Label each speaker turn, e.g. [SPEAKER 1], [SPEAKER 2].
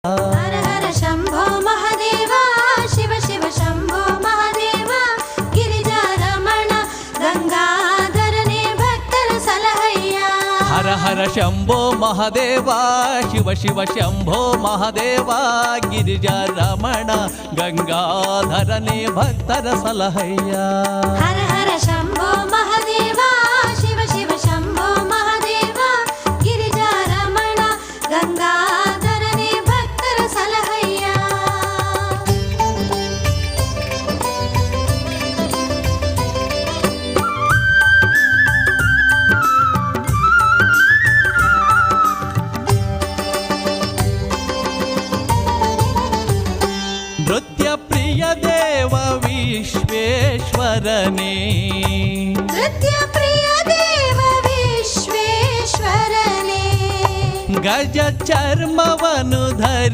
[SPEAKER 1] ಹರ ಹರ ಶಂಭೋ ಮಹಾದೇವ ಶಿವ ಶಿವ ಶಂಭೋ ಮಹಾದೇವ ಗಿರಿಜಾ ರಮಣ ಗಂಗಾಧರನೇ ಭಕ್ತರ ಸಲಹಯ್ಯ.
[SPEAKER 2] ಹರ ಹರ ಶಂಭೋ ಮಹಾದೇವ ಶಿವ ಶಿವ ಶಂಭೋ ಮಹಾದೇವ ಗಿರಿಜಾ ರಮಣ ಗಂಗಾಧರನೇ ಭಕ್ತರ ಸಲಹಯ್ಯ.
[SPEAKER 1] ಹರ ಹರ ಶಂಭೋ ಮಹಾದೇವ ಶಿವ ಶಿವ ಶಂಭೋ ಮಹಾದೇವ ಗಿರಿಜಾ ರಮಣ ಗಂಗಾಧರನೇ ಭಕ್ತರ ಸಲಹಯ್ಯ.
[SPEAKER 2] ನೃತ್ಯ ಪ್ರಿಯ ದೇವ ವಿಶ್ವೇಶ್ವರನೇ
[SPEAKER 1] ನೃತ್ಯ ಪ್ರಿಯ ದೇವ ವಿಶ್ವೇಶ್ವರನೇ
[SPEAKER 2] ಗಜ ಚರ್ಮವನು ಧರಿ